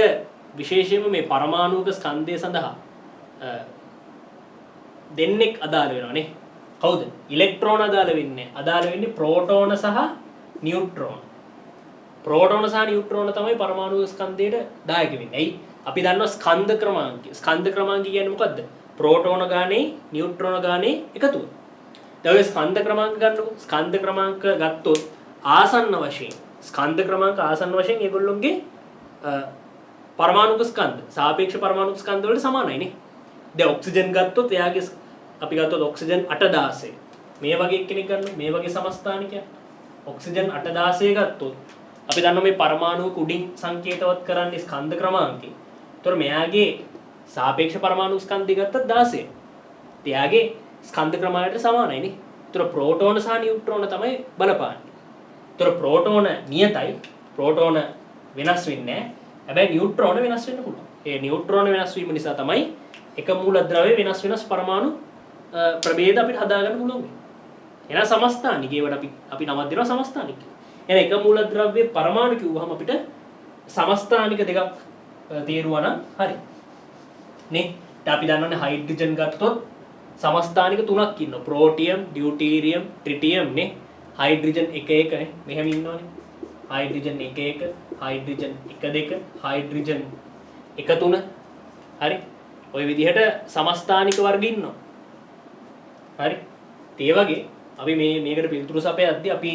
විශේෂයෙන්ම මේ පරමාණුක ස්කන්ධය සඳහා දෙන්නෙක් අදාළ වෙනවා නේ. කවුද? ඉලෙක්ට්‍රෝන අදාළ වෙන්නේ. අදාළ වෙන්නේ ප්‍රෝටෝන සහ නියුට්‍රෝන. ප්‍රෝටෝන සහ නියුට්‍රෝන තමයි පරමාණු ස්කන්ධයට දායක වෙන්නේ. ඇයි? අපි දන්නවා ස්කන්ධ ක්‍රමාංකය. ස්කන්ධ ක්‍රමාංකය කියන්නේ මොකද්ද? ප්‍රෝටෝන ගානේ නියුට්‍රෝන ගානේ එකතුව. දැන් ඔය ස්කන්ධ ක්‍රමාංක ගන්නකො. ස්කන්ධ ක්‍රමාංක ගත්තොත් ආසන්න වශයෙන් ස්කන්ධ ක්‍රමාංක ආසන්න වශයෙන් ඒගොල්ලොන්ගේ පරමාණුක ස්කන්ධ සාපේක්ෂ පරමාණුක ස්කන්ධ වලට සමානයි නේ. දැන් ඔක්සිජන් ගත්තොත් එයාගේ අපි ගත්තොත් ඔක්සිජන් 816 මේ වගේ කෙනෙක් ගන්න මේ වගේ සමස්ථානිකයක් ඔක්සිජන් 816 ගත්තොත් අපි දන්නවා මේ පරමාණුක උඩින් සංකේතවත් කරන්නේ ස්කන්ධ ක්‍රමාංකය. ඒතර මෙයාගේ සාපේක්ෂ පරමාණු ස්කන්ධය ගත්තත් 16. එයාගේ ස්කන්ධ ක්‍රමයට සමානයි නේ. ඒතර ප්‍රෝටෝන සහ නියුට්‍රෝන තමයි බලපාන්නේ. ඒතර ප්‍රෝටෝන නියතයි. ප්‍රෝටෝන වෙනස් වෙන්නේ නැහැ. හැබැයි නියුට්‍රෝන වෙනස් වෙන්න පුළුවන්. ඒ නියුට්‍රෝන වෙනස් වීම නිසා තමයි එක මූලද්‍රව්‍ය වෙනස් පරමාණු ප්‍රභේද අපිට හදාගන්න පුළුවන්. එහෙනම් සමස්ථානික ඒවට අපි නමක් දෙනවා සමස්ථානික. එහෙනම් එක මූලද්‍රව්‍යයේ පරමාණු කිව්වහම අපිට සමස්ථානික දෙකක් තේරුවා නම් හරි. නේ? දැන් අපි දන්නවනේ හයිඩ්‍රජන් ගත්තොත් සමස්ථානික තුනක් ඉන්නවා. ප්‍රෝටියම්, ඩියුටීරියම්, ට්‍රිටියම් නේ. හයිඩ්‍රජන් 1 1 නේ. මෙහෙම ඉන්නවනේ. Hydrogen 1 1, hydrogen 1 2, hydrogen 1 3. හරි. ওই විදිහට සමස්ථානික වර්ග ඉන්නවා. හරි. ඒ වගේ අපි මේකට පිළිතුරු සපයද්දී අපි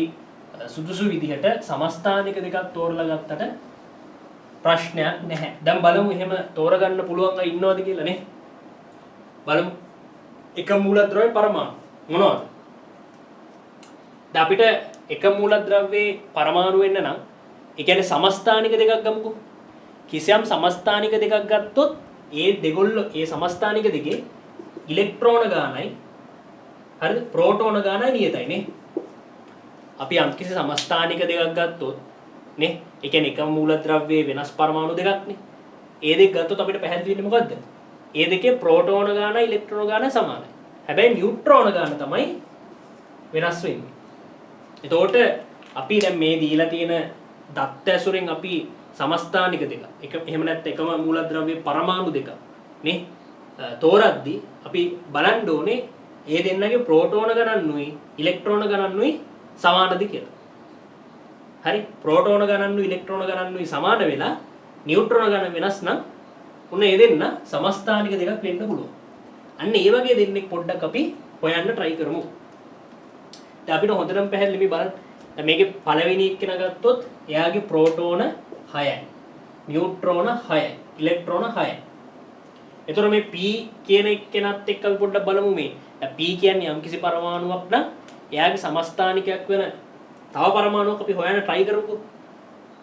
සුදුසු විදිහට සමස්ථානික දෙකක් තෝරලා ගත්තට ප්‍රශ්නයක් නැහැ. දැන් බලමු එහෙම තෝරගන්න පුළුවන් අය ඉන්නවද කියලා නේ. බලමු. එක මූලද්‍රව්‍ය පරමාණු මොනවද? දැන් අපිට එක මූලද්‍රව්‍යයේ පරමාණු වෙන්න නම් ඒ කියන්නේ සමස්ථානික දෙකක් ගමුකෝ. කිසියම් සමස්ථානික දෙකක් ගත්තොත් ඒ දෙගොල්ලෝ ඒ සමස්ථානික දෙකේ ඉලෙක්ට්‍රෝන ගානයි හරිද? ප්‍රෝටෝන ගානයි නියතයි නේ. අපි යම්කිසි සමස්ථානික දෙකක් ගත්තොත් නේ ඒ කියන්නේ එක මූලද්‍රව්‍යයේ වෙනස් පරමාණු දෙකක් නේ. ඒ දෙක ගත්තොත් අපිට පැහැදිලි වෙන්නේ මොකද්ද? ඒ දෙකේ ප්‍රෝටෝන ගානයි ඉලෙක්ට්‍රෝන ගානයි සමානයි. හැබැයි නියුට්‍රෝන ගාන තමයි වෙනස් වෙන්නේ. එතකොට අපි දැන් මේ දීලා තියෙන දත්ත ඇසුරෙන් අපි සමස්ථානික දෙක එක එහෙම නැත්නම් එකම මූලද්‍රව්‍යයේ පරමාණු දෙක නේ තෝරද්දී අපි බලන්න ඕනේ ඒ දෙන්නගේ ප්‍රෝටෝන ගණනුයි ඉලෙක්ට්‍රෝන ගණනුයි සමානද කියලා. හරි ප්‍රෝටෝන ගණනුයි ඉලෙක්ට්‍රෝන ගණනුයි සමාන වෙලා නියුට්‍රෝන ගණන වෙනස් නම් උන ඒ දෙන්න සමස්ථානික දෙකක් වෙන්න පුළුවන්. අන්න ඒ වගේ දෙන්නෙක් පොඩ්ඩක් අපි හොයන්න try කරමු. දැන් අපිට හොඳටම පැහැදිලි බලන්න. දැන් මේකේ පළවෙනි එක්කෙනා ගත්තොත් එයාගේ ප්‍රෝටෝන 6යි. නියුට්‍රෝන 6යි. ඉලෙක්ට්‍රෝන 6යි. එතකොට මේ P කියන එක්කෙනාත් එක්ක අපි පොඩ්ඩක් බලමු මේ. දැන් P කියන්නේ යම්කිසි පරමාණුවක් නම් එයාගේ සමස්ථානිකයක් වෙන තව පරමාණුවක් අපි හොයන්න try කරමුකෝ.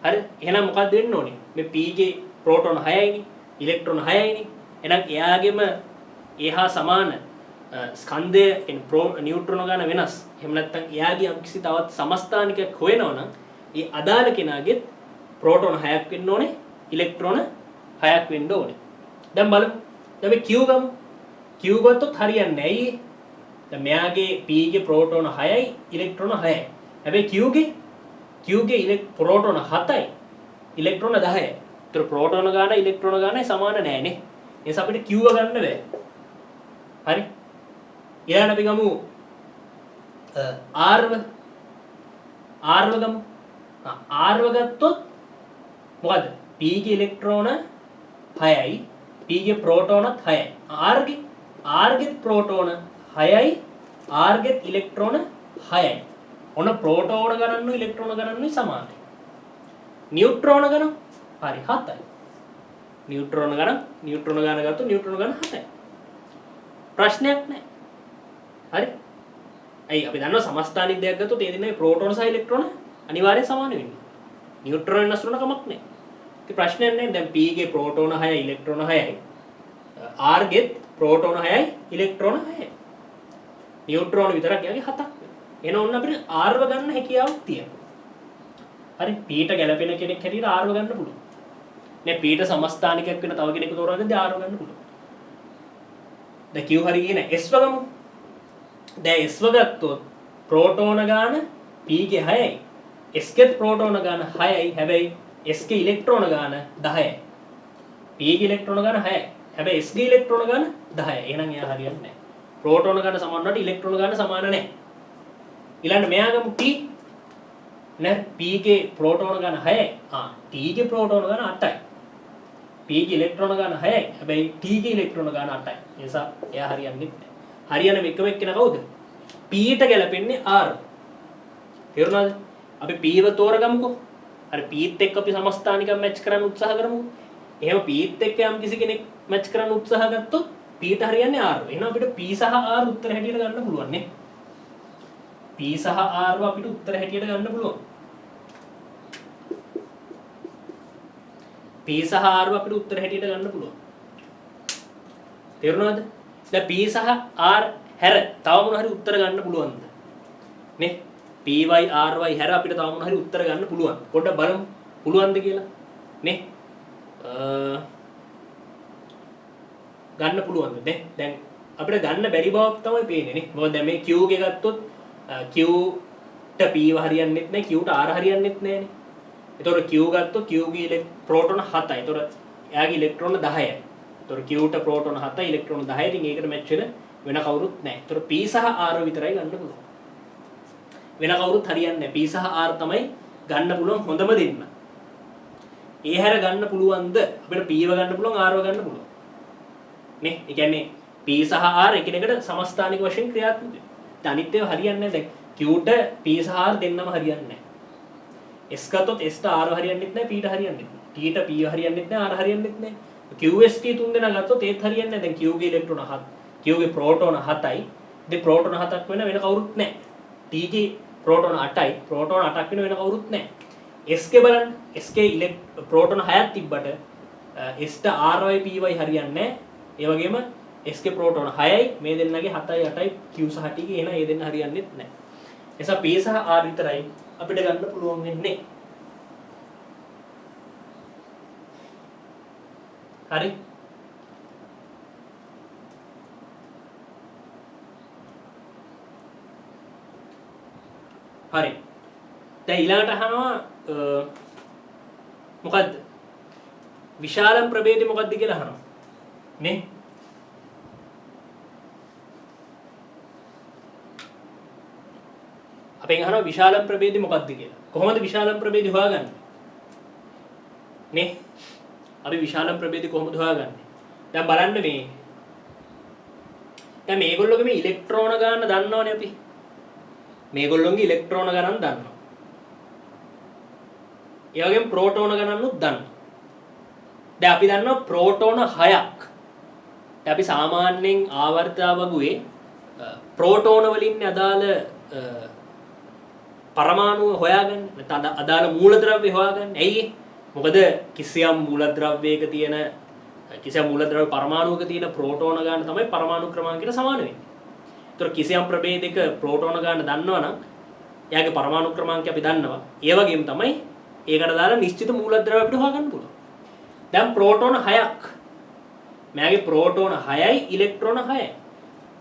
හරි? එහෙනම් මොකක්ද වෙන්න ඕනේ? මේ P ගේ ප්‍රෝටෝන 6යිනේ. ඉලෙක්ට්‍රෝන 6යිනේ. එහෙනම් එයාගේම එහා සමාන ස්කන්ධය කියන්නේ නියුට්‍රෝන ගාන වෙනස්. එහෙම නැත්නම් එයාගේ යම්කිසි තවත් සමස්ථානිකයක් හොයනවා නම් ඒ අදාළ කෙනාගේ ප්‍රෝටෝන 6ක් වෙන්න ඕනේ, ඉලෙක්ට්‍රෝන 6ක් වෙන්න ඕනේ. දැන් බලමු. දැන් මේ Q ගමු. Q ගත්තොත් හරියන්නේ නැහැ. ඇයි? දැන් මෙයාගේ P ගේ ප්‍රෝටෝන 6යි, ඉලෙක්ට්‍රෝන 6යි. හැබැයි Q ගේ ප්‍රෝටෝන 7යි, ඉලෙක්ට්‍රෝන 10යි. ඒතර ප්‍රෝටෝන ගාන ඉලෙක්ට්‍රෝන ගානයි සමාන නැහැ නේ. ඒ නිසා අපිට Q ගන්න බෑ. හරි? ඊළඟට අපි ගමු R ගමු. R ගත්තොත් මොකද? P ගේ ඉලෙක්ට්‍රෝන 6යි, P ගේ ප්‍රෝටෝනත් 6යි. R ගේ ප්‍රෝටෝන 6යි, R ගේ ඉලෙක්ට්‍රෝන 6යි. ඔන්න ප්‍රෝටෝන ගණනුයි ඉලෙක්ට්‍රෝන ගණනුයි සමානයි. නියුට්‍රෝන ගණන හරි 7යි. නියුට්‍රෝන ගණන ගත්තොත් නියුට්‍රෝන ගණන 7යි. ප්‍රශ්නයක් නැහැ. හරි? ඇයි අපි දන්නවා සමස්ථානික දෙයක් ගත්තොත් ඒ දෙන්නේ ප්‍රෝටෝන සහ ඉලෙක්ට්‍රෝන අනිවාර්යෙන් සමාන වෙන්නේ. නියුට්‍රෝන වෙනස් වෙන කමක් නැහැ. ඉතින් ප්‍රශ්නයක් නැහැ. දැන් P ගේ ප්‍රෝටෝන 6යි ඉලෙක්ට්‍රෝන 6යි. R ගේ ප්‍රෝටෝන 6යි ඉලෙක්ට්‍රෝන 6යි. නියුට්‍රෝන විතරක් යාගේ 7ක් වෙනවා. එහෙනම් ඔන්න අපිට R ව ගන්න හැකියාවක් තියෙනවා. හරි? P ට ගැලපෙන කෙනෙක් හැටියට R ව ගන්න පුළුවන්. නේ P ට සමස්ථානිකයක් වෙන තව කෙනෙක් තෝරාගද්දී R ව ගන්න පුළුවන්. දැන් Q හරිය කියන S ව ගමු. දැන් S ව ගත්තොත් ප්‍රෝටෝන ගාන P ගේ 6යි. S ගේ ප්‍රෝටෝන ගාන 6යි. හැබැයි S ගේ ඉලෙක්ට්‍රෝන ගාන 10යි. P ගේ ඉලෙක්ට්‍රෝන ගාන 6යි. හැබැයි S ගේ ඉලෙක්ට්‍රෝන ගාන 10යි. එහෙනම් එයා හරියන්නේ නැහැ. ප්‍රෝටෝන ගාන සමාන වුණාට ඉලෙක්ට්‍රෝන ගාන සමාන නැහැ. ඊළඟ මෙයා ගමු T. නේද? P ගේ ප්‍රෝටෝන ගාන 6යි. T ගේ ප්‍රෝටෝන ගාන 8යි. P ගේ ඉලෙක්ට්‍රෝන ගාන 6යි. හැබැයි T ගේ ඉලෙක්ට්‍රෝන ගාන 8යි. ඒ නිසා එයා හරියන්නේ නැහැ. හරියන එකම එක්කෙනා කවුද? P ට ගැලපෙන්නේ R. තේරුණාද? අපි P ව තෝරගමුකෝ. හරි P ත් එක්ක අපි සමස්ථානිකව මැච් කරන්න උත්සාහ කරමුකෝ. එහෙම P ත් එක්ක යම් කිසි කෙනෙක් මැච් කරන්න උත්සාහ ගත්තොත් P ට හරියන්නේ R. එහෙනම් අපිට P සහ R උත්තර හැටියට ගන්න පුළුවන් නේ. P සහ R ව අපිට උත්තර හැටියට ගන්න පුළුවන්. P සහ R ව අපිට උත්තර හැටියට ගන්න පුළුවන්. තේරුණාද? දැන් P සහ R හැර තව මොන හරි උත්තර ගන්න පුළුවන්ද? නේ? PY RY හැර අපිට තව මොන හරි උත්තර ගන්න පුළුවන්. පොඩ්ඩක් බලමු. පුළුවන්ද කියලා? නේ? ගන්න පුළුවන්ද? නේ? දැන් අපිට ගන්න බැරි බවක් තමයි පේන්නේ නේ. මොකද දැන් මේ Q එක ගත්තොත් Q ට P හරියන්නේත් නැහැ, Q ට R හරියන්නේත් නැහැ නේ. එතකොට Q ගත්තොත් Q ගේ ප්‍රෝටෝන 7යි. එතකොට එයාගේ ඉලෙක්ට්‍රෝන 10යි. එතකොට Q ට ප්‍රෝටෝන 7යි, ඉලෙක්ට්‍රෝන 10යි. ඉතින් ඒකට මැච් වෙන කවුරුත් නැහැ. එතකොට P සහ R විතරයි ගන්න පුළුවන්. වෙන කවුරුත් හරියන්නේ නැහැ. P සහ R තමයි ගන්න පුළුවන් හොඳම දෙන්න. ඒ හැර ගන්න පුළුවන්ද? අපිට P ව ගන්න පුළුවන්, R ව ගන්න පුළුවන්. නේ? ඒ කියන්නේ P සහ R එකිනෙකට සමස්ථානික වශයෙන් ක්‍රියාත්මක වෙනවා. දැන් අනිත් ඒවා හරියන්නේ නැහැ. දැන් Q ට P සහ R දෙන්නම හරියන්නේ නැහැ. S ගත්තොත් S ට R හරියන්නේත් නැහැ, P ට හරියන්නේත් නැහැ. T ට P හරියන්නේත් නැහැ, R හරියන්නේත් නැහැ. QST තුන් දෙනා ගත්තොත් ඒත් හරියන්නේ නැහැ. දැන් Q ගේ ඉලෙක්ට්‍රෝන 7, Q ගේ ප්‍රෝටෝන 7යි. ඉතින් ප්‍රෝටෝන 7ක් වෙන කවුරුත් නැහැ. T ගේ ප්‍රෝටෝන 8යි, ප්‍රෝටෝන 8ක් වෙන කවුරුත් නැහැ. S ගේ බලන්න. S ගේ ප්‍රෝටෝන 6ක් තිබ්බට S ට RY PY හරියන්නේ නැහැ. ඒ වගේම S ගේ ප්‍රෝටෝන 6යි, මේ දෙන්නගේ 7යි 8යි Q සහ T ගේ එහෙනම් ඒ දෙන්න හරියන්නේත් නැහැ. එසා P සහ R විතරයි අපිට ගන්න පුළුවන් වෙන්නේ. හරි? හරි. දැන් ඊළඟට අහනවා මොකද්ද? විශාලම ප්‍රභේදය මොකද්ද කියලා අහනවා. නේ? අපෙන් අහනවා විශාලම ප්‍රභේදය මොකද්ද කියලා. කොහොමද විශාලම ප්‍රභේදය හොයාගන්නේ? නේ? අපි විශාලම ප්‍රභේදය කොහොමද හොයාගන්නේ? දැන් බලන්න මේ. දැන් මේගොල්ලෝගේ මේ ඉලෙක්ට්‍රෝන ගන්න දන්නවනේ අපි. මේගොල්ලොන්ගේ ඉලෙක්ට්‍රෝන ගණන් දන්නවා. ඒ වගේම ප්‍රෝටෝන ගණනුත් දන්නවා. දැන් අපි දන්නවා ප්‍රෝටෝන 6ක්. දැන් අපි සාමාන්‍යයෙන් ආවර්තවගුවේ ප්‍රෝටෝන වලින් අදාළ පරමාණු හොයාගන්න. නැත්නම් අදාළ මූලද්‍රව්‍ය හොයාගන්න. ඇයි? මොකද කිසියම් මූලද්‍රව්‍යයක තියෙන කිසියම් මූලද්‍රව්‍ය පරමාණුවක තියෙන ප්‍රෝටෝන ගාන තමයි පරමාණු ක්‍රමාංකයට සමාන වෙන්නේ. ඒතර කිසියම් ප්‍රභේදයක ප්‍රෝටෝන ගාන දන්නවනම් එයාගේ පරමාණු ක්‍රමාංකය අපි දන්නවා. ඒ වගේම තමයි ඒකට දාලා නිශ්චිත මූලද්‍රව්‍ය අපිට හොයාගන්න පුළුවන්. දැන් ප්‍රෝටෝන 6ක්. මෙයාගේ ප්‍රෝටෝන 6යි ඉලෙක්ට්‍රෝන 6යි.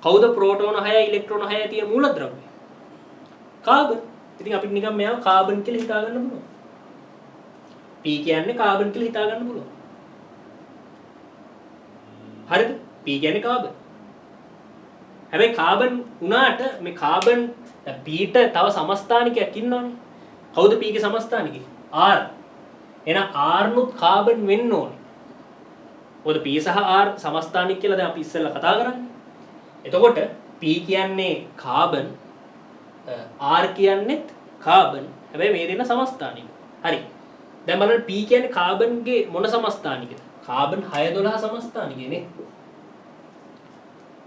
කවුද ප්‍රෝටෝන 6යි ඉලෙක්ට්‍රෝන 6යි තියෙන මූලද්‍රව්‍ය? කාබන්. ඉතින් අපිට නිකන් මෙයාව කාබන් කියලා හිතා ගන්න පුළුවන්. P කියන්නේ කාබන් කියලා හිතා ගන්න පුළුවන්. හරිද? P කියන්නේ කාබන්. හැබැයි කාබන් උනාට මේ කාබන් P ට තව සමස්ථානිකයක් ඉන්නවනේ. කවුද P ගේ සමස්ථානිකය? R. එහෙනම් R නුත් කාබන් වෙන්න ඕනේ. මොකද P සහ R සමස්ථානික කියලා දැන් අපි ඉස්සෙල්ලා කතා කරන්නේ. එතකොට P කියන්නේ කාබන්, R කියන්නේත් කාබන්. හැබැයි මේ දෙන්න සමස්ථානික. හරි. දැන් බලන්න P කියන්නේ කාබන්ගේ මොන සමස්ථානිකද? කාබන් 612 සමස්ථානිකේ නේ.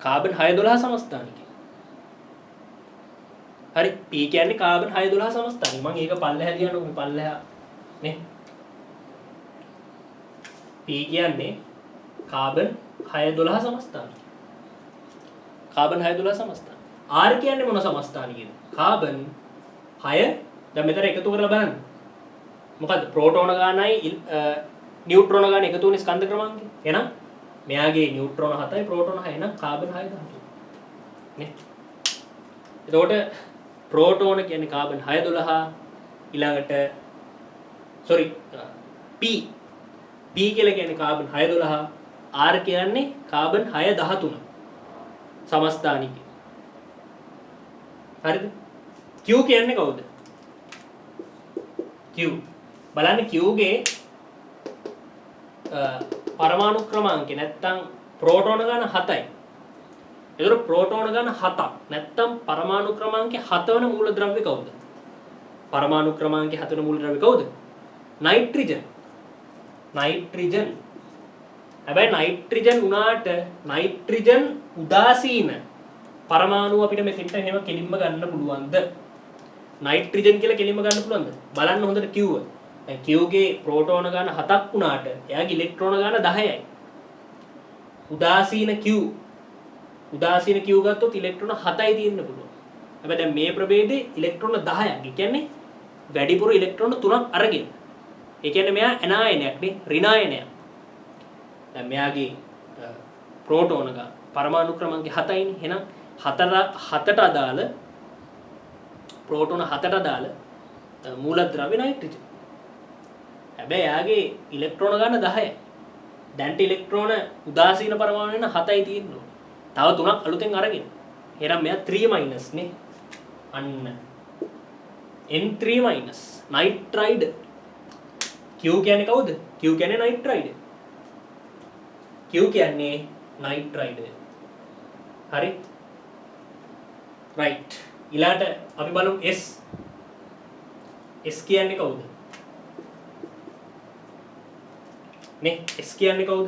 කාබන් 612 සමස්ථානිකේ. හරි. P කියන්නේ කාබන් 612 සමස්ථානික. මම ඒක පල්ලෙහා ලියනවා මේ පල්ලෙහා නේ. P කියන්නේ කාබන් 612 සමස්ථානික. කාබන් 612 සමස්ථානික. R කියන්නේ මොන සමස්ථානිකද? කාබන් 6 දැන් මෙතන එකතු කරලා බලන්න. මොකද්ද? ප්‍රෝටෝන ගානයි නියුට්‍රෝන ගාන එකතු වෙන ස්කන්ධ ක්‍රමාංකය. එහෙනම් මෙයාගේ නියුට්‍රෝන 7යි ප්‍රෝටෝන 6යි නම් කාබන් 6 ධාතුව. නේ? එතකොට ප්‍රෝටෝන කියන්නේ කාබන් 612 ඊළඟට P කියලා කියන්නේ කාබන් 612 R කියන්නේ කාබන් 613 සමස්ථානිකය. හරිද? Q කියන්නේ කවුද? Q බලන්න Q ගේ පරමාණු ක්‍රමාංකය නැත්තම් ප්‍රෝටෝන ගාන 7යි. ඒතර ප්‍රෝටෝන ගාන 7ක් නැත්තම් පරමාණු ක්‍රමාංකය 7 වන මූලද්‍රව්‍ය කවුද? පරමාණු ක්‍රමාංකය 7 වන මූලද්‍රව්‍ය කවුද? නයිට්‍රජන්. නයිට්‍රජන්. හැබැයි නයිට්‍රජන් උනාට නයිට්‍රජන් උදාසීන පරමාණු අපිට මෙතෙන්ට එහෙම කෙලින්ම ගන්න පුළුවන්ද? නයිට්‍රජන් කියලා කෙලින්ම ගන්න පුළුවන්ද? බලන්න හොඳට Q. දැන් Q ගේ ප්‍රෝටෝන ගාන 7ක් වුණාට එයාගේ ඉලෙක්ට්‍රෝන ගාන 10යි. උදාසීන Q ගත්තොත් ඉලෙක්ට්‍රෝන 7යි තියෙන්න පුළුවන්. හැබැයි දැන් මේ ප්‍රභේදයේ ඉලෙක්ට්‍රෝන 10ක්. ඒ කියන්නේ වැඩිපුර ඉලෙක්ට්‍රෝන 3ක් අරගෙන. ඒ කියන්නේ මෙයා ඇනායනයක් නේ, ඍණායනයක්. දැන් මෙයාගේ ප්‍රෝටෝන ගාන පරමාණු ක්‍රමාංකය 7යිනේ. එහෙනම් 7ට අදාළ ප්‍රෝටෝන 7ට අදාළ මූලද්‍රව්‍ය නයිට්‍රජන්. හැබැයි එයාගේ ඉලෙක්ට්‍රෝන ගන්න 10යි. දැන්ට ඉලෙක්ට්‍රෝන උදාසීන පරමාණු වෙන 7යි තියෙන්නේ. තව 3ක් අලුතෙන් අරගෙන. එහෙනම් මෙයා 3- නේ. අන්න N3- නයිට්‍රයිඩ්. Q කියන්නේ කවුද? Q කියන්නේ නයිට්‍රයිඩ්. Q කියන්නේ නයිට්‍රයිඩ්. හරි? right. ඊළාට අපි බලමු S. S කියන්නේ කවුද? නේ S කියන්නේ කවුද?